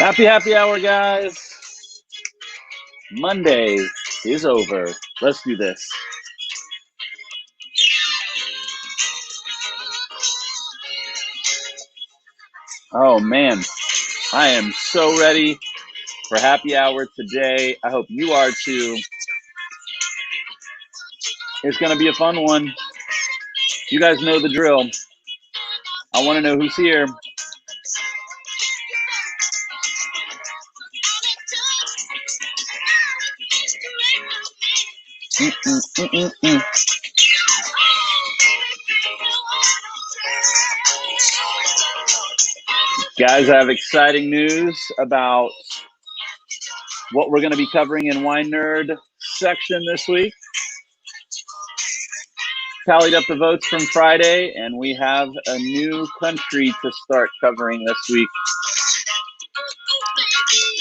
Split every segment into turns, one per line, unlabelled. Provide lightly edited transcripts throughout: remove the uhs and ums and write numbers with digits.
Happy hour, guys. Monday is over. Let's do this. Oh man, I am so ready for happy hour today. I hope you are too. It's gonna be a fun one. You guys know the drill. I want to know who's here. Guys, I have exciting news about what we're going to be covering in Wine Nerd section this week. Tallied up the votes from Friday, and we have a new country to start covering this week.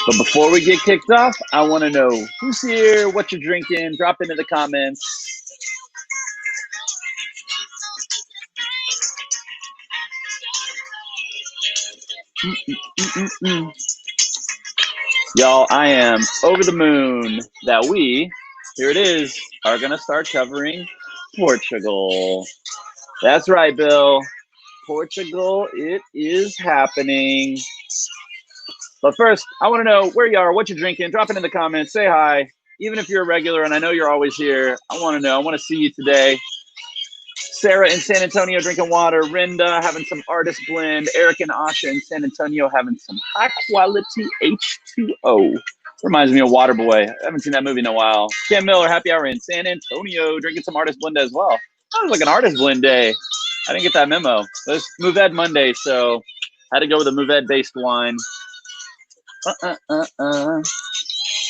But before we get kicked off, I want to know who's here, what you're drinking. Drop into the comments. Y'all, I am over the moon that we, here it is, are going to start covering Portugal. That's right, Bill. Portugal, it is happening. But first, I want to know where you are, what you're drinking. Drop it in the comments. Say hi. Even if you're a regular, and I know you're always here, I want to know. I want to see you today. Sarah in San Antonio drinking water. Rinda having some artist blend. Eric and Asha in San Antonio having some high quality H2O. Reminds me of Waterboy. I haven't seen that movie in a while. Ken Miller, happy hour in San Antonio drinking some artist blend as well. That was like an artist blend day. I didn't get that memo. It was Mourvedre Monday, so I had to go with a Mourvedre based wine.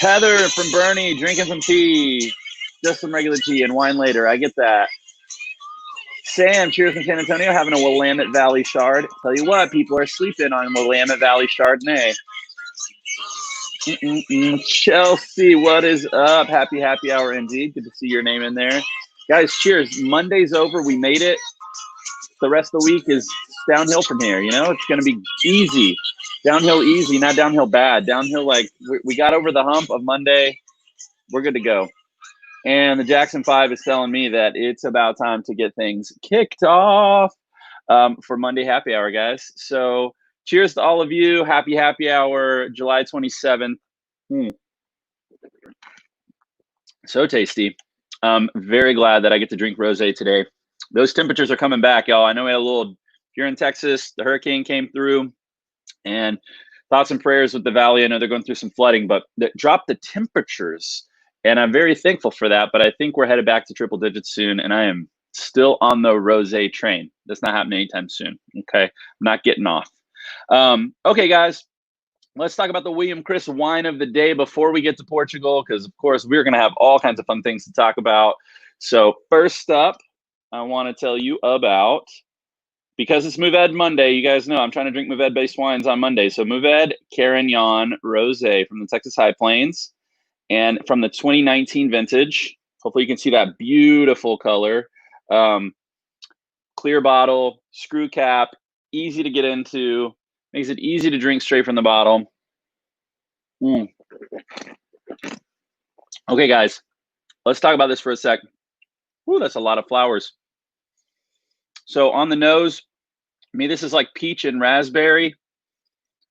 Heather from Bernie drinking some tea. Just some regular tea and wine later. I get that. Sam, cheers from San Antonio, having a Willamette Valley Chard. Tell you what, people are sleeping on Willamette Valley Chardonnay. Chelsea, what is up? Happy hour indeed. Good to see your name in there. Guys, cheers. Monday's over. We made it. The rest of the week is downhill from here. You know, it's going to be easy. Downhill easy, not downhill bad. Downhill, like, we got over the hump of Monday. We're good to go. And the Jackson 5 is telling me that it's about time to get things kicked off for Monday happy hour, guys. So cheers to all of you. Happy hour, July 27th. So tasty. Very glad that I get to drink rosé today. Those temperatures are coming back, y'all. I know we had a little, if you're in Texas, the hurricane came through. And thoughts and prayers with the valley. I know they're going through some flooding, but that dropped the temperatures. And I'm very thankful for that. But I think we're headed back to triple digits soon. And I am still on the rosé train. That's not happening anytime soon. Okay. I'm not getting off. Okay, guys, let's talk about the William Chris wine of the day before we get to Portugal, because of course we're going to have all kinds of fun things to talk about. So first up, I want to tell you about, because it's Mourvedre Monday, you guys know I'm trying to drink Mourvedre-based wines on Monday. So Mourvedre-Carignan Rosé from the Texas High Plains and from the 2019 vintage. Hopefully you can see that beautiful color. Clear bottle, screw cap, easy to get into, makes it easy to drink straight from the bottle. Okay, guys, let's talk about this for a sec. Ooh, that's a lot of flowers. So on the nose, I mean, this is like peach and raspberry,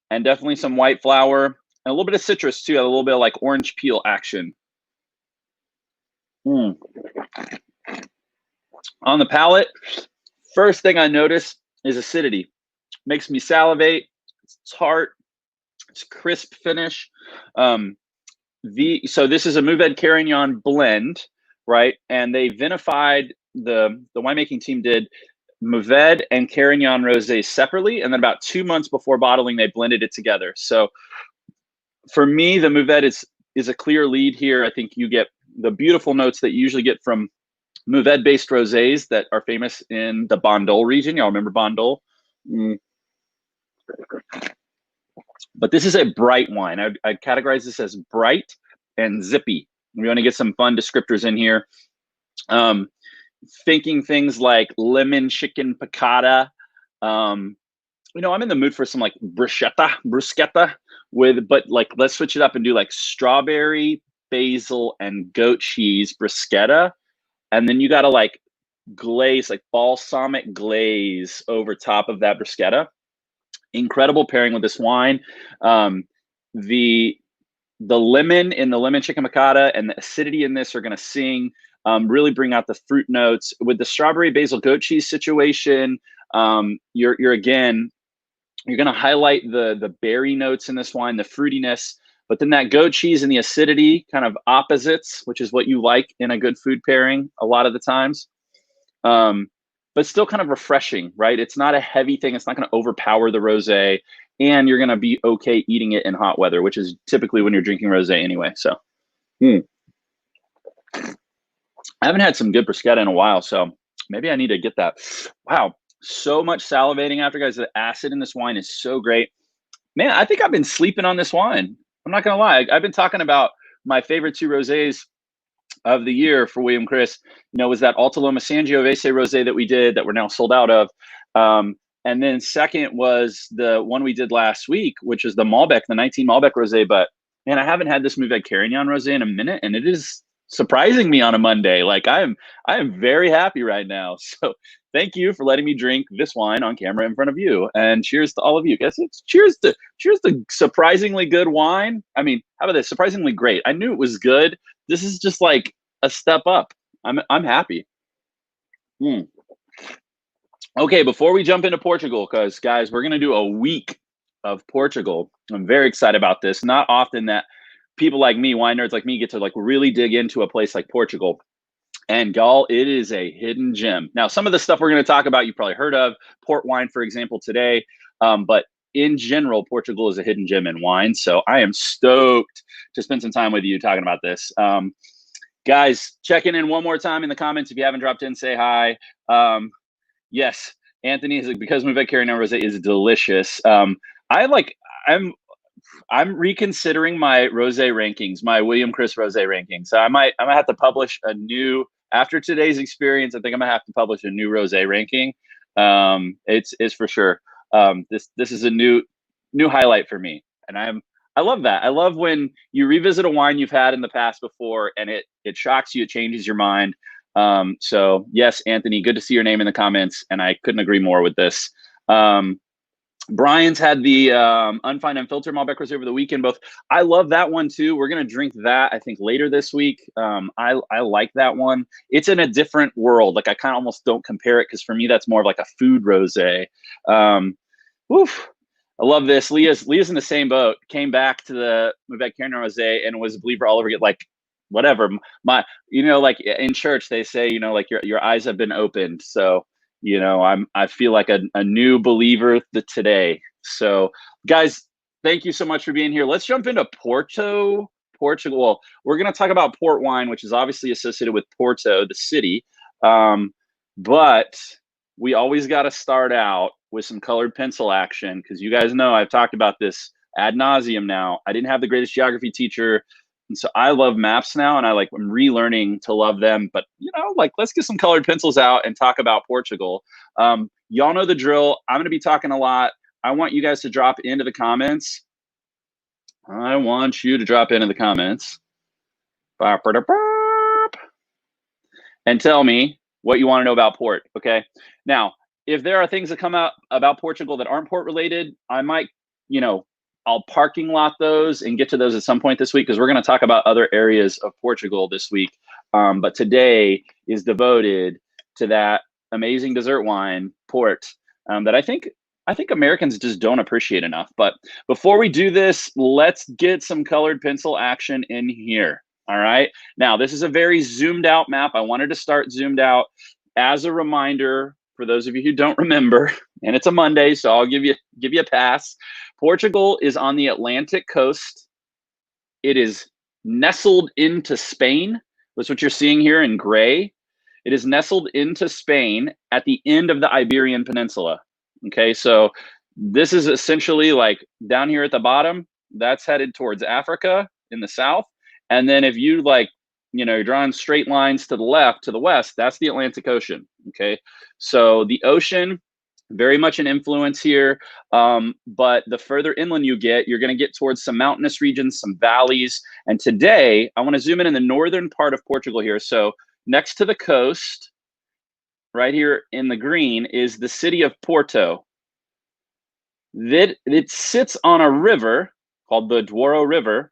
and definitely some white flower, and a little bit of citrus too, a little bit of like orange peel action. On the palate, first thing I notice is acidity. Makes me salivate. It's tart. It's crisp finish. So this is a Mourvedre-Carignan blend, right? And they vinified, the winemaking team did Mourvedre and Carignan Rosé separately, and then about 2 months before bottling, they blended it together. So for me, the Mourvedre is a clear lead here. I think you get the beautiful notes that you usually get from Mourvedre-based rosés that are famous in the Bandol region. Y'all remember Bandol? But this is a bright wine. I'd categorize this as bright and zippy. We want to get some fun descriptors in here. Thinking things like lemon chicken piccata. You know, I'm in the mood for some like bruschetta but like, let's switch it up and do like strawberry, basil, and goat cheese bruschetta. And then you got to like glaze, like balsamic glaze over top of that bruschetta. Incredible pairing with this wine. The the lemon in the lemon chicken piccata and the acidity in this are going to sing, really bring out the fruit notes. With the strawberry basil goat cheese situation, you're again, you're going to highlight the berry notes in this wine, the fruitiness, but then that goat cheese and the acidity, kind of opposites, which is what you like in a good food pairing a lot of the times. But still kind of refreshing, right? It's not a heavy thing. It's not going to overpower the rosé, and you're going to be okay eating it in hot weather, which is typically when you're drinking rosé anyway. So, I haven't had some good bruschetta in a while, so maybe I need to get that. Wow, so much salivating after, guys. The acid in this wine is so great. Man, I think I've been sleeping on this wine. I'm not going to lie. I've been talking about my favorite 2 rosés of the year for William Chris, was that Alta Loma Sangiovese rosé that we did that we're now sold out of. And then second was the one we did last week, which is the Malbec, the 19 Malbec rosé. But man, I haven't had this Mourvedre-Carignan rosé in a minute, and it is surprising me on a Monday. Like I am very happy right now. So thank you for letting me drink this wine on camera in front of you. And cheers to all of you. Guys, cheers to surprisingly good wine. I mean, how about this? Surprisingly great. I knew it was good. This is just like a step up. I'm happy. Okay, before we jump into Portugal, because guys, we're gonna do a week of Portugal. I'm very excited about this. Not often that people like me, wine nerds like me, get to like really dig into a place like Portugal. And y'all, it is a hidden gem. Now, some of the stuff we're going to talk about, you've probably heard of, port wine, for example, today. But in general, Portugal is a hidden gem in wine. So I am stoked to spend some time with you talking about this. Guys, checking in one more time in the comments. If you haven't dropped in, say hi. Yes, Anthony is like, because Mourvedre-Carignan rosé is delicious. I'm reconsidering my rosé rankings, my William Chris rosé rankings. So I might have to publish a new, after today's experience. I think I'm gonna have to publish a new rosé ranking. It's for sure. This is a new highlight for me, and I love that. I love when you revisit a wine you've had in the past before, and it shocks you, it changes your mind. So yes, Anthony, good to see your name in the comments, and I couldn't agree more with this. Brian's had the Unfined Unfiltered Malbec Rosé over the weekend. Both, I love that one too. We're gonna drink that, I think, later this week. I like that one. It's in a different world. Like I kind of almost don't compare it, because for me that's more of like a food rosé. Woof. I love this. Leah's in the same boat. Came back to the Mourvedre-Carignan rosé and was a believer all over again. Like whatever, like in church they say, like your eyes have been opened. So. I feel like a new believer today. So guys, thank you so much for being here. Let's jump into Portugal. Well, we're going to talk about port wine, which is obviously associated with Porto, the city. But we always got to start out with some colored pencil action, because you guys know I've talked about this ad nauseum now. I didn't have the greatest geography teacher. And so I love maps now, and I'm relearning to love them. But, let's get some colored pencils out and talk about Portugal. Y'all know the drill. I'm going to be talking a lot. I want you guys to drop into the comments. And tell me what you want to know about port, okay? Now, if there are things that come out about Portugal that aren't port related, I might, I'll parking lot those and get to those at some point this week, because we're going to talk about other areas of Portugal this week. But today is devoted to that amazing dessert wine, port, that I think Americans just don't appreciate enough. But before we do this, let's get some colored pencil action in here. All right. Now, this is a very zoomed out map. I wanted to start zoomed out as a reminder for those of you who don't remember, and it's a Monday, so I'll give you a pass. Portugal is on the Atlantic coast. It is nestled into Spain. That's what you're seeing here in gray. It is nestled into Spain at the end of the Iberian Peninsula. Okay, so this is essentially like down here at the bottom, that's headed towards Africa in the south. And then if you you're drawing straight lines to the left, to the west, that's the Atlantic Ocean. Okay, so the ocean very much an influence here. But the further inland you get, you're going to get towards some mountainous regions, some valleys. And today, I want to zoom in the northern part of Portugal here. So next to the coast, right here in the green, is the city of Porto. It sits on a river called the Douro River,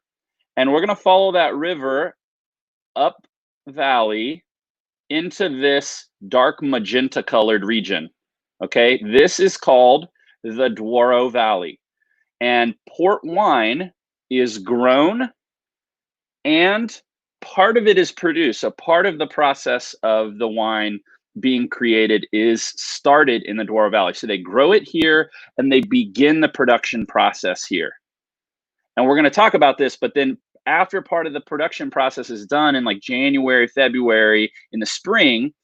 and we're going to follow that river up valley into this dark magenta colored region. Okay, this is called the Douro Valley, and port wine is grown and part of it is produced. So part of the process of the wine being created is started in the Douro Valley. So they grow it here and they begin the production process here. And we're going to talk about this, but then after part of the production process is done in like January, February, in the spring,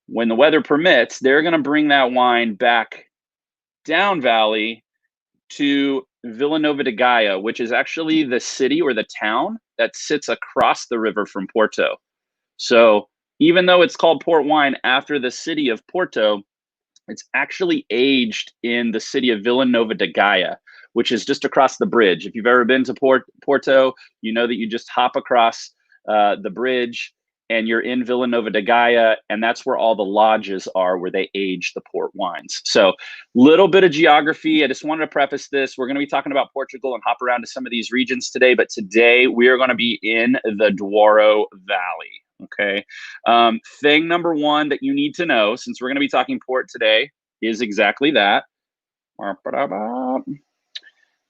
when the weather permits, they're going to bring that wine back down valley to Vila Nova de Gaia, which is actually the city or the town that sits across the river from Porto. So even though it's called port wine after the city of Porto, it's actually aged in the city of Vila Nova de Gaia, which is just across the bridge. If you've ever been to Porto, you know that you just hop across the bridge and you're in Vila Nova de Gaia, and that's where all the lodges are where they age the port wines. So little bit of geography. I just wanted to preface this. We're going to be talking about Portugal and hop around to some of these regions today, but today we are going to be in the Douro Valley. Okay. Thing number one that you need to know, since we're going to be talking port today, is exactly that.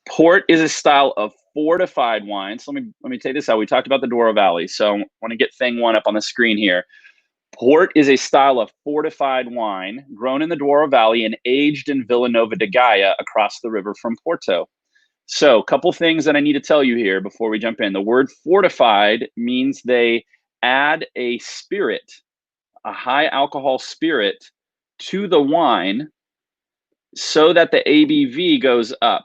Port is a style of fortified wine. So let me take this out. We talked about the Douro Valley. So I want to get thing one up on the screen here. Port is a style of fortified wine grown in the Douro Valley and aged in Vila Nova de Gaia across the river from Porto. So a couple things that I need to tell you here before we jump in. The word fortified means they add a spirit, a high alcohol spirit, to the wine so that the ABV goes up.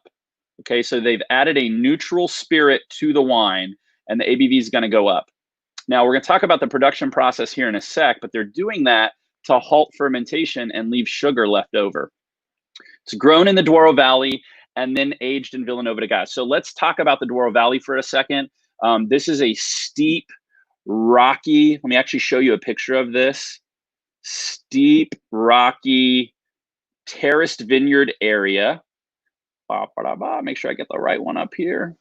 Okay, so they've added a neutral spirit to the wine and the ABV is going to go up. Now, we're going to talk about the production process here in a sec, but they're doing that to halt fermentation and leave sugar left over. It's grown in the Douro Valley and then aged in Vila Nova de Gaia. So let's talk about the Douro Valley for a second. This is a steep, rocky, let me actually show you a picture of this. Steep, rocky, terraced vineyard area. Make sure I get the right one up here.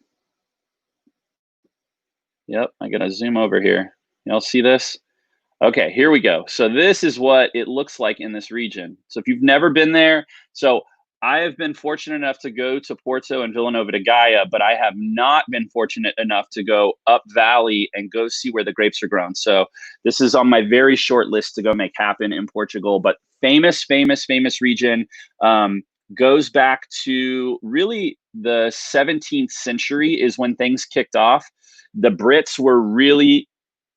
Yep, I'm gonna zoom over here. Y'all see this? Okay, here we go. So this is what it looks like in this region. So if you've never been there, so I have been fortunate enough to go to Porto and Vila Nova de Gaia, but I have not been fortunate enough to go up valley and go see where the grapes are grown. So this is on my very short list to go make happen in Portugal, but famous region. Goes back to really the 17th century is when things kicked off. The Brits were really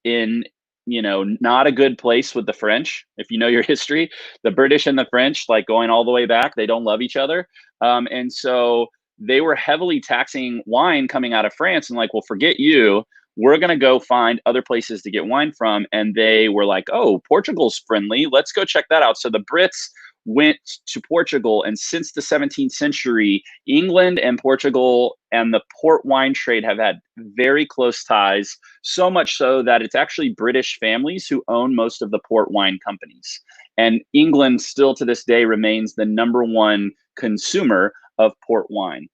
in, not a good place with the French. If you know your history, the British and the French, like going all the way back, they don't love each other. And so they were heavily taxing wine coming out of France and like, well, forget you. We're going to go find other places to get wine from. And they were like, oh, Portugal's friendly. Let's go check that out. So the Brits went to Portugal, and since the 17th century, England and Portugal and the port wine trade have had very close ties, so much so that it's actually British families who own most of the port wine companies. And England still to this day remains the #1 consumer of port wine.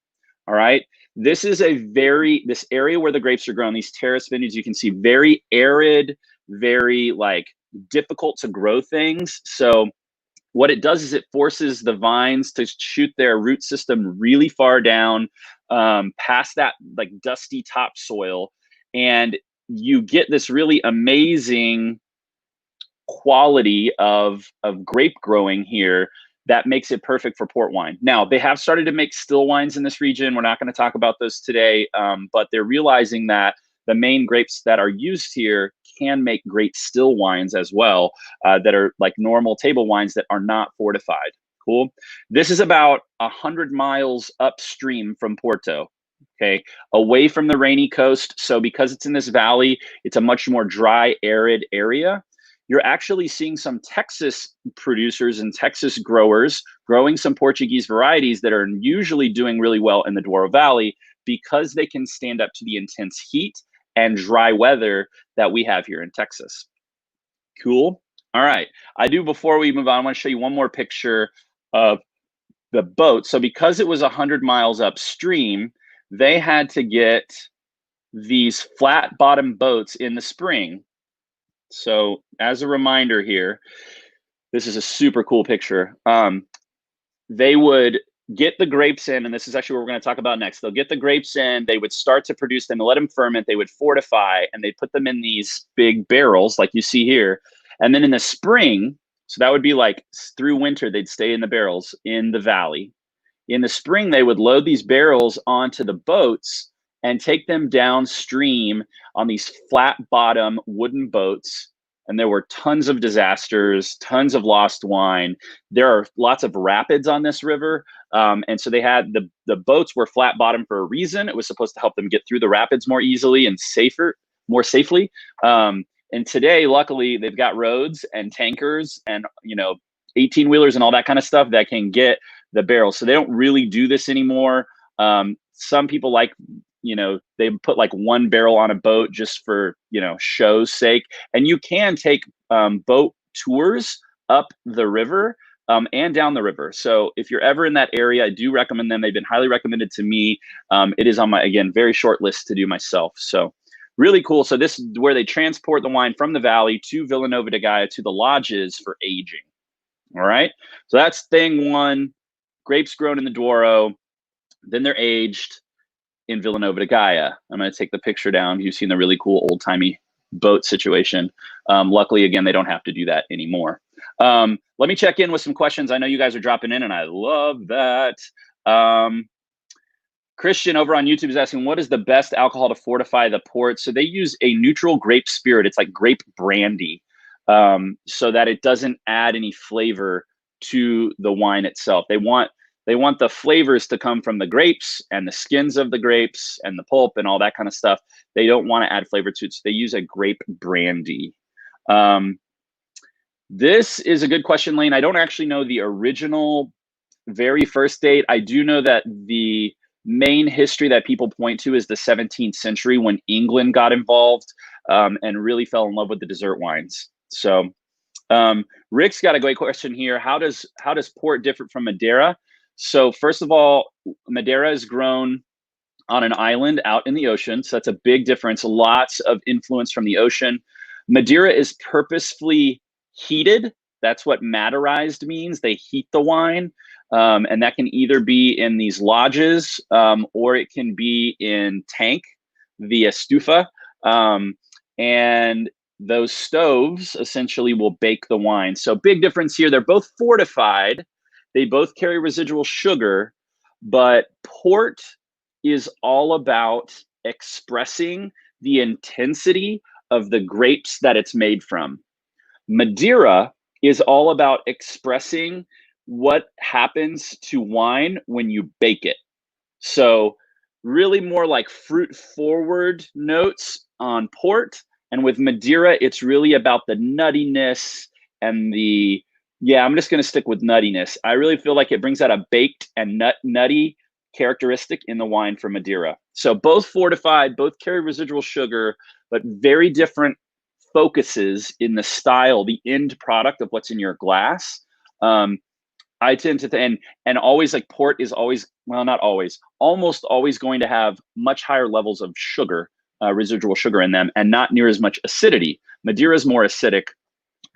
All right. This is this area where the grapes are grown, these terrace vineyards, you can see very arid, very like difficult to grow things. So what it does is it forces the vines to shoot their root system really far down, past that like dusty topsoil, and you get this really amazing quality of grape growing here that makes it perfect for port wine. Now, they have started to make still wines in this region. We're not going to talk about those today, but they're realizing that the main grapes that are used here can make great still wines as well, that are like normal table wines that are not fortified. Cool. This is about 100 miles upstream from Porto, okay, away from the rainy coast. So because it's in this valley, it's a much more dry, arid area. You're actually seeing some Texas producers and Texas growers growing some Portuguese varieties that are usually doing really well in the Douro Valley because they can stand up to the intense heat and dry weather that we have here in Texas. Cool. All right. Before we move on, I want to show you one more picture of the boat. So because it was 100 miles upstream, they had to get these flat bottom boats in the spring. So as a reminder here, this is a super cool picture. They would get the grapes in, and this is actually what we're going to talk about next. They'll get the grapes in, they would start to produce them, let them ferment, they would fortify, and they put them in these big barrels like you see here. And then in the spring, so that would be like through winter, they'd stay in the barrels in the valley. In the spring, they would load these barrels onto the boats and take them downstream on these flat bottom wooden boats. And there were tons of disasters, tons of lost wine. There are lots of rapids on this river. And so they had the boats were flat bottom for a reason. It was supposed to help them get through the rapids more easily and more safely. And today, luckily, they've got roads and tankers and 18 wheelers and all that kind of stuff that can get the barrels. So they don't really do this anymore. Some people they put like one barrel on a boat just for, show's sake. And you can take boat tours up the river and down the river. So if you're ever in that area, I do recommend them. They've been highly recommended to me. It is on my, again, very short list to do myself. So really cool. So this is where they transport the wine from the valley to Vila Nova de Gaia to the lodges for aging. All right. So that's thing one. Grapes grown in the Douro. Then they're aged in Vila Nova de Gaia. I'm going to take the picture down. You've seen the really cool old-timey boat situation. Luckily, again, they don't have to do that anymore. Let me check in with some questions. I know you guys are dropping in, and I love that. Christian over on YouTube is asking, what is the best alcohol to fortify the port? So they use a neutral grape spirit. It's like grape brandy, so that it doesn't add any flavor to the wine itself. They want the flavors to come from the grapes and the skins of the grapes and the pulp and all that kind of stuff. They don't want to add flavor to it, so they use a grape brandy. This is a good question, Lane. I don't actually know the original very first date. I do know that the main history that people point to is the 17th century when England got involved and really fell in love with the dessert wines. So Rick's got a great question here. How does port differ from Madeira? So first of all, Madeira is grown on an island out in the ocean. So that's a big difference. Lots of influence from the ocean. Madeira is purposefully heated. That's what Madeirized means. They heat the wine. And that can either be in these lodges or it can be in tank via stufa. And those stoves essentially will bake the wine. So big difference here. They're both fortified. They both carry residual sugar, but port is all about expressing the intensity of the grapes that it's made from. Madeira is all about expressing what happens to wine when you bake it. So really more like fruit forward notes on port. And with Madeira, it's really about the nuttiness and I'm just going to stick with nuttiness. I really feel like it brings out a baked and nutty characteristic in the wine from Madeira. So both fortified, both carry residual sugar, but very different focuses in the style, the end product of what's in your glass. I tend to and always, like, port is always, well, not always, almost always going to have much higher levels of sugar, residual sugar in them, and not near as much acidity. Madeira is more acidic.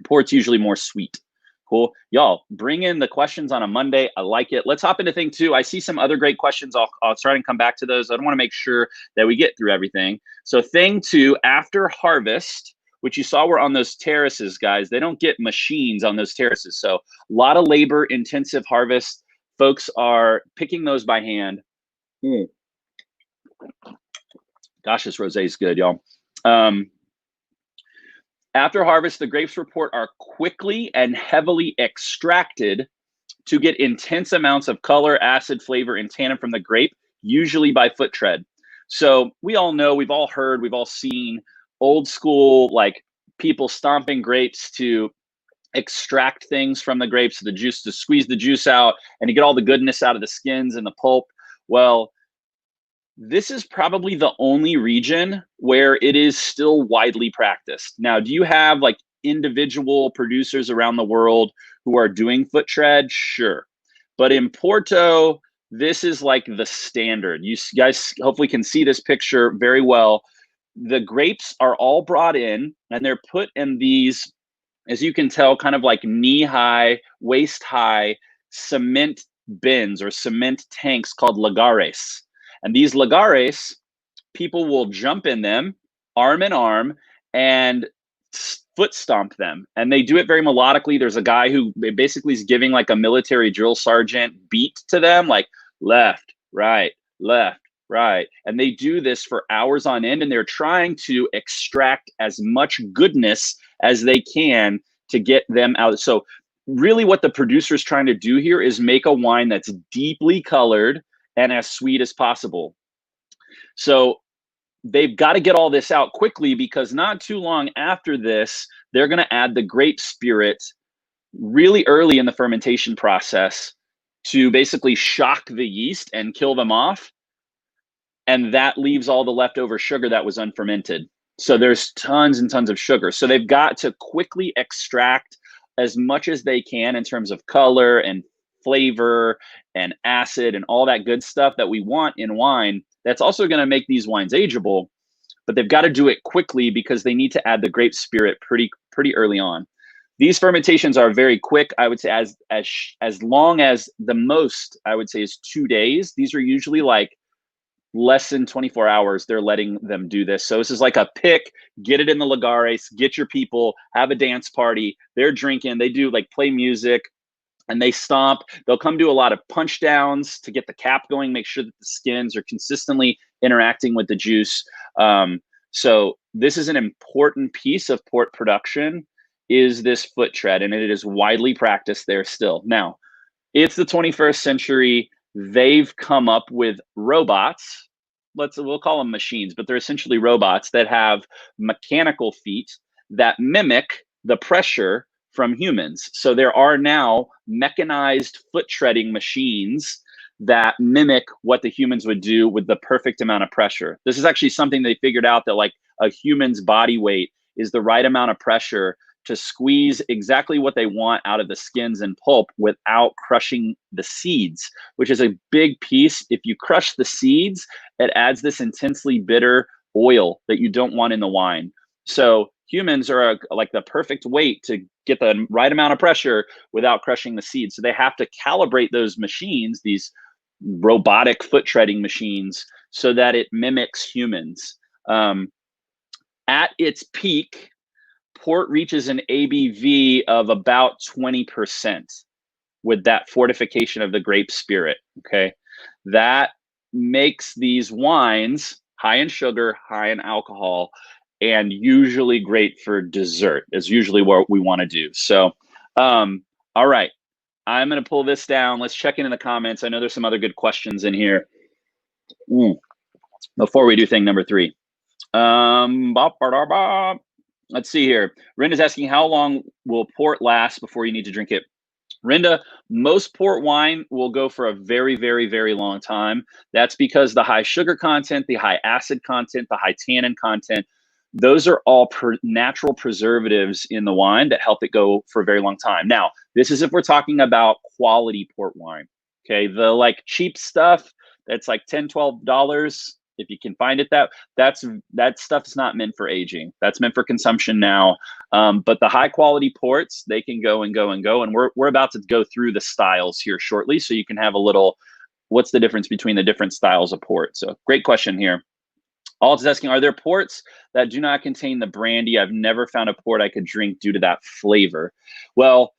Port's usually more sweet. Cool. Y'all, bring in the questions on a Monday. I like it. Let's hop into thing two. I see some other great questions. I'll try and come back to those. I want to make sure that we get through everything. So thing two, after harvest, which you saw were on those terraces, guys, they don't get machines on those terraces. So a lot of labor intensive harvest. Folks are picking those by hand. Gosh, this rosé is good, y'all. After harvest, the grapes report are quickly and heavily extracted to get intense amounts of color, acid, flavor, and tannin from the grape, usually by foot tread. So we all know, we've all heard, we've all seen old school, like, people stomping grapes to extract things from the grapes, the juice, to squeeze the juice out and to get all the goodness out of the skins and the pulp. Well, this is probably the only region where it is still widely practiced. Now, do you have like individual producers around the world who are doing foot tread? Sure. But in Porto, this is like the standard. You guys hopefully can see this picture very well. The grapes are all brought in and they're put in these, as you can tell, kind of like knee-high, waist-high cement bins or cement tanks called lagares. And these lagares, people will jump in them arm in arm and foot stomp them. And they do it very melodically. There's a guy who basically is giving like a military drill sergeant beat to them, like left, right, left, right. And they do this for hours on end, and they're trying to extract as much goodness as they can to get them out. So really what the producer's trying to do here is make a wine that's deeply colored and as sweet as possible. So they've got to get all this out quickly, because not too long after this, they're going to add the grape spirit really early in the fermentation process to basically shock the yeast and kill them off. And that leaves all the leftover sugar that was unfermented. So there's tons and tons of sugar. So they've got to quickly extract as much as they can in terms of color and flavor and acid and all that good stuff that we want in wine. That's also going to make these wines ageable, but they've got to do it quickly because they need to add the grape spirit pretty early on. These fermentations are very quick. I would say as long as the most, I would say, is 2 days. These are usually like less than 24 hours. They're letting them do this. So this is like a pick, get it in the lagares, get your people, have a dance party. They're drinking, they do like play music and they stomp. They'll come do a lot of punch downs to get the cap going, make sure that the skins are consistently interacting with the juice. So this is an important piece of port production, is this foot tread, and it is widely practiced there still. Now, it's the 21st century. They've come up with robots. We'll call them machines, but they're essentially robots that have mechanical feet that mimic the pressure from humans. So there are now mechanized foot treading machines that mimic what the humans would do with the perfect amount of pressure. This is actually something they figured out, that like a human's body weight is the right amount of pressure to squeeze exactly what they want out of the skins and pulp without crushing the seeds, which is a big piece. If you crush the seeds, it adds this intensely bitter oil that you don't want in the wine. So humans are like the perfect weight to get the right amount of pressure without crushing the seeds. So they have to calibrate those machines, these robotic foot treading machines, so that it mimics humans. At its peak, port reaches an ABV of about 20% with that fortification of the grape spirit, okay? That makes these wines high in sugar, high in alcohol, and usually great for dessert is usually what we want to do. So, all right, I'm going to pull this down. Let's check in the comments. I know there's some other good questions in here. Before we do thing number 3. Let's see here. Rinda's asking, how long will port last before you need to drink it? Rinda, most port wine will go for a very, very, very long time. That's because the high sugar content, the high acid content, the high tannin content, those are all natural preservatives in the wine that help it go for a very long time. Now, this is if we're talking about quality port wine. Okay, the like cheap stuff that's like $10, $12, if you can find it, that stuff is not meant for aging. That's meant for consumption now. But the high quality ports, they can go and go and go. And we're about to go through the styles here shortly, so you can have a little, what's the difference between the different styles of port? So great question here. Alt is asking, are there ports that do not contain the brandy? I've never found a port I could drink due to that flavor. Well,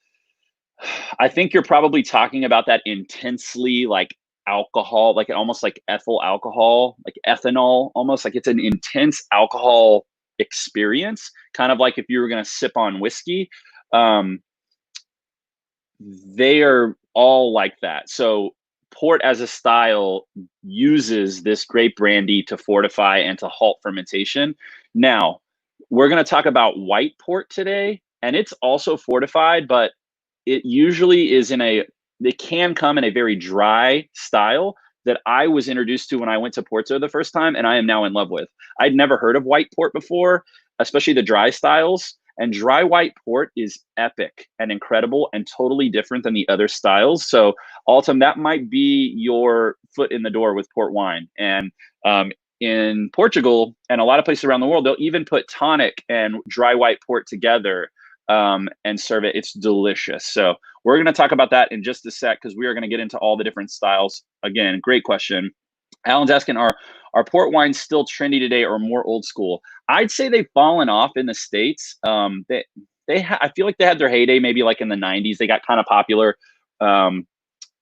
I think you're probably talking about that intensely like alcohol, like almost like ethyl alcohol, like ethanol, almost like it's an intense alcohol experience, kind of like if you were going to sip on whiskey. They are all like that. So port as a style uses this grape brandy to fortify and to halt fermentation. Now, we're going to talk about white port today. and it's also fortified, but it usually is it can come in a very dry style that I was introduced to when I went to Porto the first time, and I am now in love with. I'd never heard of white port before, especially the dry styles. And dry white port is epic and incredible and totally different than the other styles. So, Altum, that might be your foot in the door with port wine. And in Portugal and a lot of places around the world, they'll even put tonic and dry white port together and serve it. It's delicious. So we're going to talk about that in just a sec because we are going to get into all the different styles. Again, great question. Alan's asking, are port wines still trendy today or more old school? I'd say they've fallen off in the States. I feel like they had their heyday maybe like in the 90s. They got kind of popular.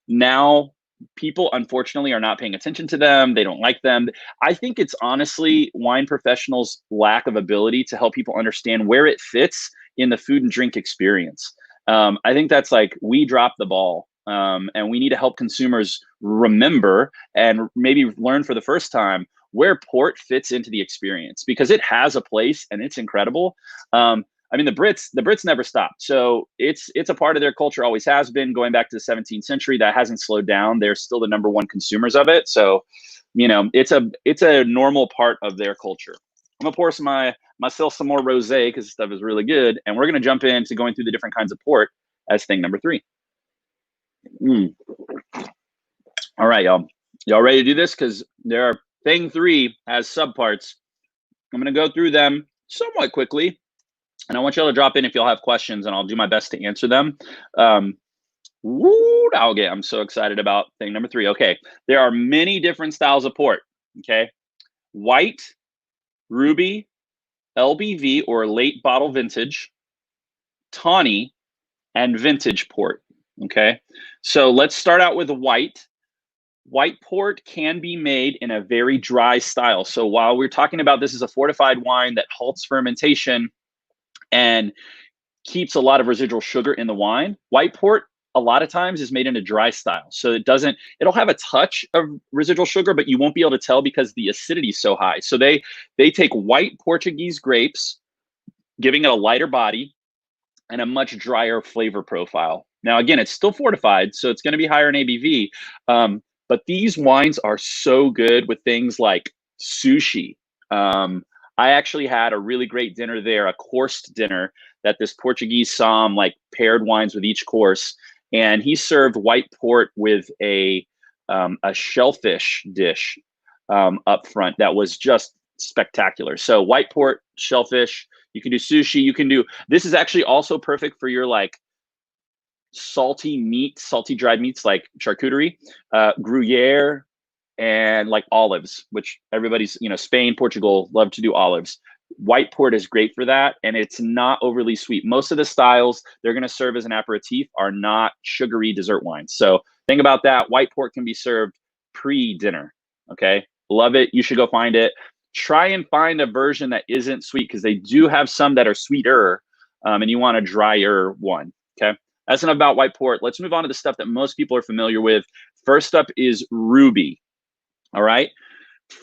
Now people unfortunately are not paying attention to them. They don't like them. I think it's honestly wine professionals' lack of ability to help people understand where it fits in the food and drink experience. I think that's like we dropped the ball. And we need to help consumers remember and maybe learn for the first time where port fits into the experience, because it has a place and it's incredible. I mean, the Brits never stopped. So it's a part of their culture, always has been, going back to the 17th century. That hasn't slowed down. They're still the #1 consumers of it. So, it's a normal part of their culture. I'm gonna pour myself some more rosé because this stuff is really good. And we're gonna jump into going through the different kinds of port as thing number 3. All right, y'all. Y'all ready to do this? Because thing 3 has subparts. I'm going to go through them somewhat quickly, and I want y'all to drop in if y'all have questions, and I'll do my best to answer them. I'm so excited about thing number 3. Okay, there are many different styles of port. Okay, white, ruby, LBV or late bottle vintage, tawny, and vintage port. Okay, so let's start out with white. White port can be made in a very dry style. So while we're talking about this is a fortified wine that halts fermentation and keeps a lot of residual sugar in the wine, white port a lot of times is made in a dry style. So it'll have a touch of residual sugar, but you won't be able to tell because the acidity is so high. So they take white Portuguese grapes, giving it a lighter body and a much drier flavor profile. Now, again, it's still fortified, so it's going to be higher in ABV. But these wines are so good with things like sushi. I actually had a really great dinner there, a coursed dinner that this Portuguese som paired wines with each course. And he served white port with a shellfish dish up front that was just spectacular. So white port, shellfish, you can do sushi. This is actually also perfect for your salty dried meats like charcuterie, Gruyere, and olives, which everybody's, Spain, Portugal love to do olives. White port is great for that, and it's not overly sweet. Most of the styles they're going to serve as an aperitif are not sugary dessert wines. So think about that. White port can be served pre-dinner. Okay, love it. You should go find it. Try and find a version that isn't sweet, because they do have some that are sweeter, and you want a drier one. Okay. That's enough about white port. Let's move on to the stuff that most people are familiar with. First up is ruby. All right.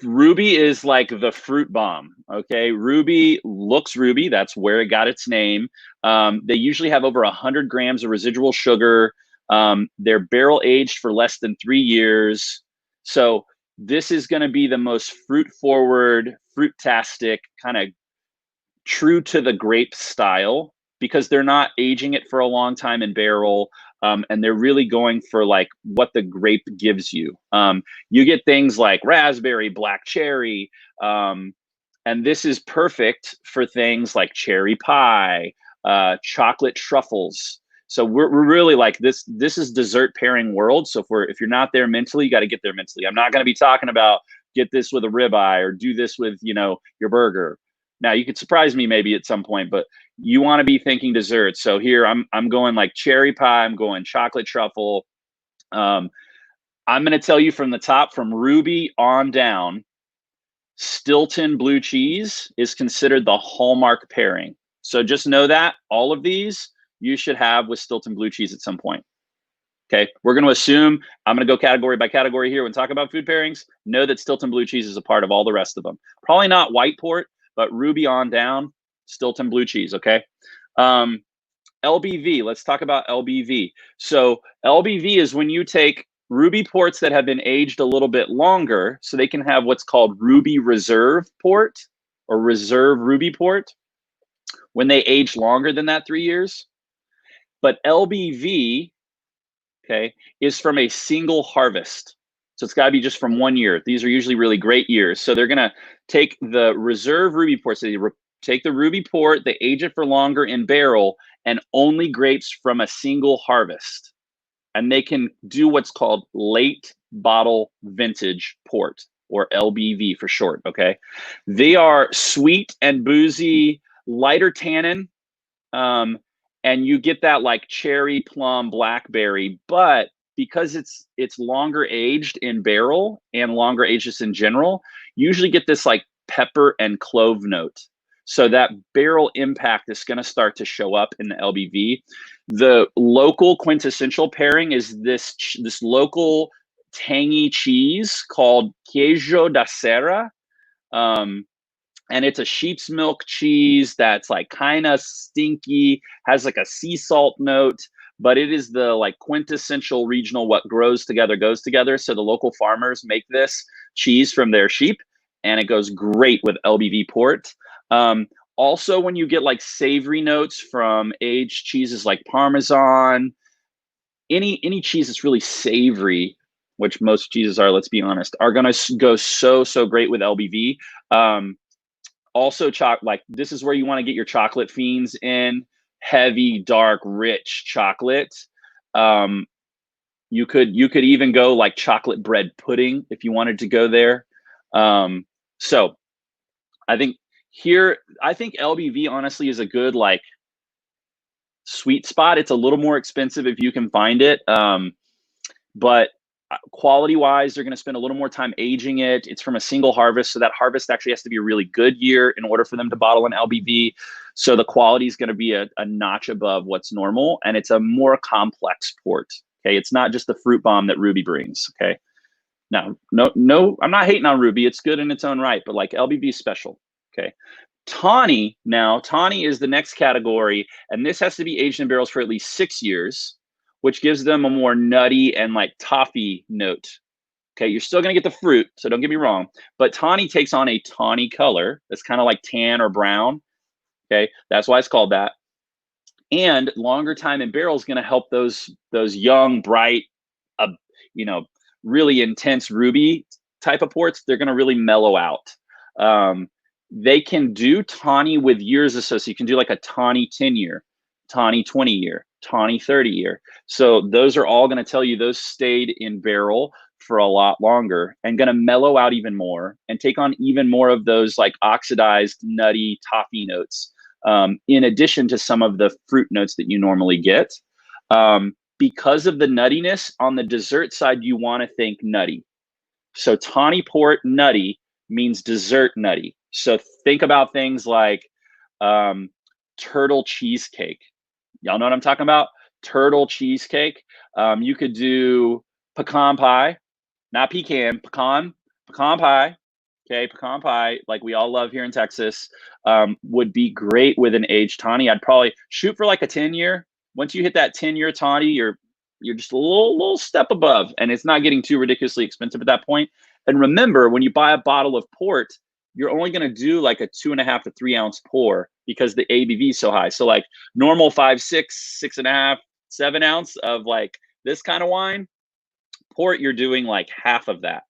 Ruby is like the fruit bomb. Okay. Ruby looks ruby. That's where it got its name. They usually have over 100 grams of residual sugar. They're barrel aged for less than 3 years. So this is going to be the most fruit forward, fruitastic, kind of true to the grape style, because they're not aging it for a long time in barrel, and they're really going for what the grape gives you. You get things like raspberry, black cherry, and this is perfect for things like cherry pie, chocolate truffles. So we're really this is dessert pairing world. So if you're not there mentally, you got to get there mentally. I'm not going to be talking about get this with a ribeye or do this with your burger. Now you could surprise me maybe at some point, but you want to be thinking dessert. So here I'm going cherry pie. I'm going chocolate truffle. I'm going to tell you from the top, from ruby on down, Stilton blue cheese is considered the hallmark pairing. So just know that all of these you should have with Stilton blue cheese at some point. Okay, we're going to assume, I'm going to go category by category here when talking about food pairings. Know that Stilton blue cheese is a part of all the rest of them. Probably not white port, but ruby on down, Stilton blue cheese. Okay, LBV, let's talk about LBV. So LBV is when you take ruby ports that have been aged a little bit longer, so they can have what's called ruby reserve port or reserve ruby port when they age longer than that 3 years. But LBV, okay, is from a single harvest. So it's got to be just from 1 year. These are usually really great years. So they're going to take the reserve ruby port. So they take the ruby port, they age it for longer in barrel, and only grapes from a single harvest. And they can do what's called late bottle vintage port, or LBV for short, okay? They are sweet and boozy, lighter tannin, and you get that like cherry, plum, blackberry, but because it's longer aged in barrel and longer aged just in general, you usually get this like pepper and clove note. So that barrel impact is going to start to show up in the LBV. The local quintessential pairing is this local tangy cheese called Queijo da Serra. And it's a sheep's milk cheese that's like kind of stinky, has like a sea salt note, but it is the like quintessential regional what grows together goes together. So the local farmers make this cheese from their sheep, and it goes great with LBV port. Also, when you get like savory notes from aged cheeses like Parmesan, any cheese that's really savory, which most cheeses are, let's be honest, are gonna go so great with LBV. Also, like this is where you want to get your chocolate fiends in. Heavy, dark, rich chocolate. You could even go like chocolate bread pudding if you wanted to go there. So I think LBV honestly is a good like sweet spot. It's a little more expensive if you can find it, but quality wise, they're going to spend a little more time aging it. It's from a single harvest, so that harvest actually has to be a really good year in order for them to bottle an LBV. So the quality is going to be a notch above what's normal, and it's a more complex port. Okay, it's not just the fruit bomb that Ruby brings. Okay, now no, I'm not hating on Ruby. It's good in its own right, but like LBV is special. Okay. Tawny is the next category, and this has to be aged in barrels for at least 6 years, which gives them a more nutty and like toffee note. Okay, you're still gonna get the fruit, so don't get me wrong, but Tawny takes on a tawny color that's kind of like tan or brown. Okay, that's why it's called that. And longer time in barrel is gonna help those young, bright, really intense ruby type of ports. They're gonna really mellow out. They can do tawny with years associated. You can do like a tawny 10-year, tawny 20-year, tawny 30-year. So those are all going to tell you those stayed in barrel for a lot longer and going to mellow out even more and take on even more of those like oxidized, nutty toffee notes, in addition to some of the fruit notes that you normally get. Because of the nuttiness on the dessert side, you want to think nutty. So tawny port nutty means dessert nutty. So think about things like turtle cheesecake. Y'all know what I'm talking about? Turtle cheesecake. You could do pecan pie, not pecan pie. Okay, pecan pie, like we all love here in Texas, would be great with an aged tawny. I'd probably shoot for like a 10-year. Once you hit that 10-year tawny, you're just a little step above, and it's not getting too ridiculously expensive at that point. And remember, when you buy a bottle of port, you're only going to do like a 2.5 to 3 ounce pour because the ABV is so high. So like normal 5, 6, 6.5, 7 ounce of like this kind of wine, port, you're doing like half of that,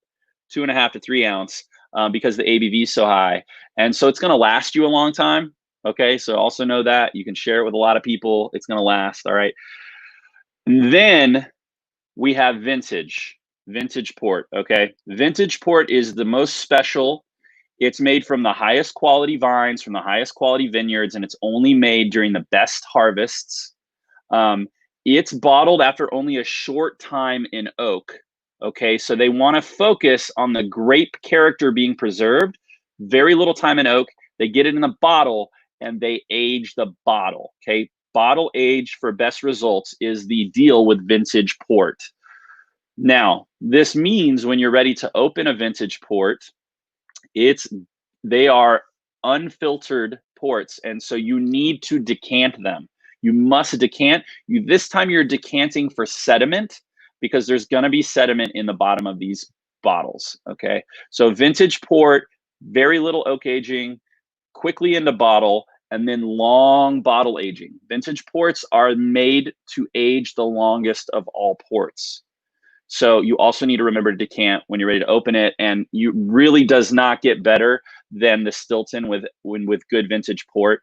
2.5 to 3 ounce, because the ABV is so high. And so it's going to last you a long time. Okay, so also know that you can share it with a lot of people. It's going to last. All right. And then we have vintage port. Okay, vintage port is the most special. It's made from the highest quality vines, from the highest quality vineyards, and it's only made during the best harvests. It's bottled after only a short time in oak. Okay, so they want to focus on the grape character being preserved. Very little time in oak. They get it in the bottle and they age the bottle. Okay, bottle age for best results is the deal with vintage port. Now, this means when you're ready to open a vintage port, they are unfiltered ports. And so you need to decant them. You must decant. This time you're decanting for sediment, because there's going to be sediment in the bottom of these bottles. Okay. So vintage port, very little oak aging, quickly into bottle, and then long bottle aging. Vintage ports are made to age the longest of all ports. So you also need to remember to decant when you're ready to open it. And you really does not get better than the Stilton with good vintage port.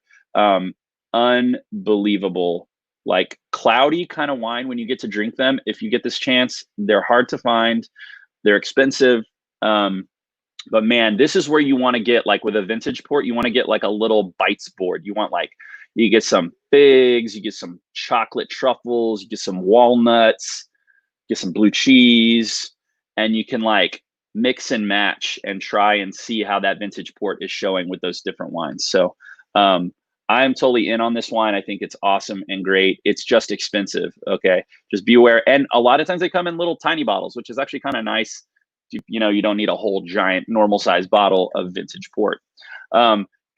Unbelievable, like cloudy kind of wine when you get to drink them. If you get this chance, they're hard to find. They're expensive. But man, this is where you want to get, like with a vintage port, you want to get like a little bites board. You want like, you get some figs, you get some chocolate truffles, you get some walnuts, get some blue cheese, and you can like mix and match and try and see how that vintage port is showing with those different wines. So I'm totally in on this wine. I think it's awesome and great. It's just expensive. Okay. Just be aware. And a lot of times they come in little tiny bottles, which is actually kind of nice. You know, you don't need a whole giant normal size bottle of vintage port.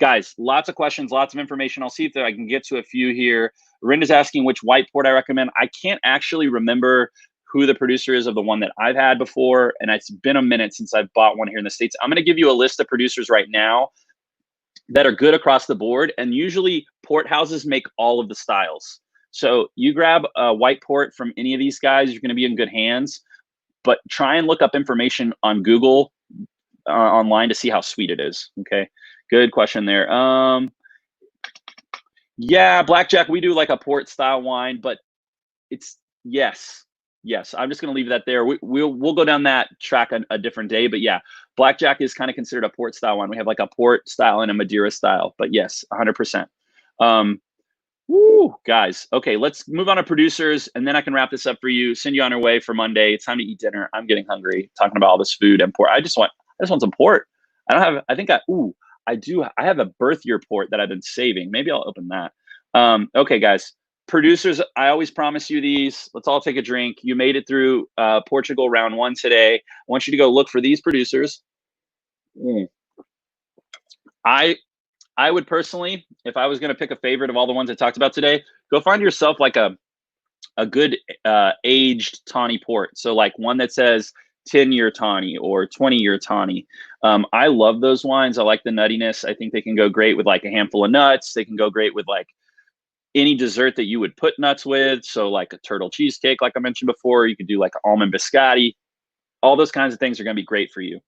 Guys, lots of questions, lots of information. I'll see if I can get to a few here. Rinda's asking which white port I recommend. I can't actually remember who the producer is of the one that I've had before, and it's been a minute since I've bought one here in the States. I'm going to give you a list of producers right now that are good across the board, and usually port houses make all of the styles. So you grab a white port from any of these guys, you're going to be in good hands, but try and look up information on Google online to see how sweet it is. Okay, good question there. Yeah, blackjack, we do like a port style wine, but it's, yes, I'm just going to leave that there. We'll go down that track a different day, but yeah, blackjack is kind of considered a port style wine. We have like a port style and a Madeira style, but yes, 100%. Woo, guys. Okay, let's move on to producers, and then I can wrap this up for you, send you on your way for Monday. It's time to eat dinner. I'm getting hungry talking about all this food and port. I just want some port. I have a birth year port that I've been saving. Maybe I'll open that. Okay, guys. Producers, I always promise you these. Let's all take a drink. You made it through Portugal round 1 today. I want you to go look for these producers. I would personally, if I was going to pick a favorite of all the ones I talked about today, go find yourself like a good aged Tawny port. So like one that says 10-year Tawny or 20-year Tawny. I love those wines. I like the nuttiness. I think they can go great with like a handful of nuts. They can go great with like any dessert that you would put nuts with. So like a turtle cheesecake, like I mentioned before, you could do like almond biscotti. All those kinds of things are going to be great for you.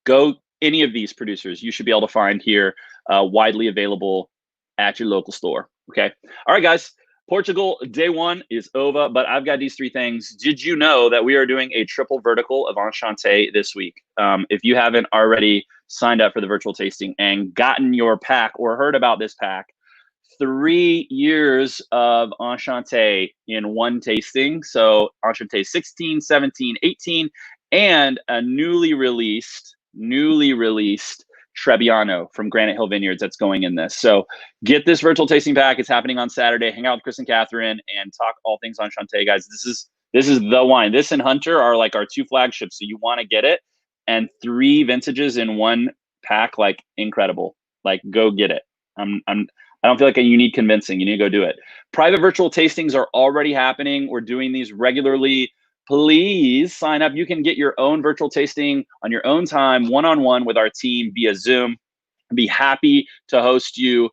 Go any of these producers you should be able to find here, widely available at your local store. Okay. All right, guys. Portugal day 1 is over, but I've got these 3 things. Did you know that we are doing a triple vertical of Enchanté this week? If you haven't already signed up for the virtual tasting and gotten your pack or heard about this pack, 3 years of Enchanté in one tasting. So Enchanté 16, 17, 18, and a newly released Trebbiano from Granite Hill Vineyards that's going in this. So get this virtual tasting pack. It's happening on Saturday. Hang out with Chris and Catherine and talk all things Enchanté, guys. This is the wine. This and Hunter are like our 2 flagships. So you want to get it. And 3 vintages in one pack, like incredible. Like go get it. I don't feel like you need convincing. You need to go do it. Private virtual tastings are already happening. We're doing these regularly. Please sign up. You can get your own virtual tasting on your own time, one-on-one with our team via Zoom. I'd be happy to host you.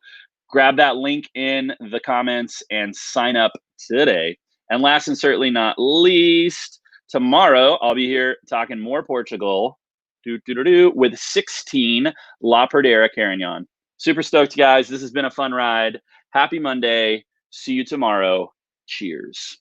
Grab that link in the comments and sign up today. And last and certainly not least, tomorrow I'll be here talking more Portugal with 16 La Mourvedre-Carignan. Super stoked, guys. This has been a fun ride. Happy Monday. See you tomorrow. Cheers.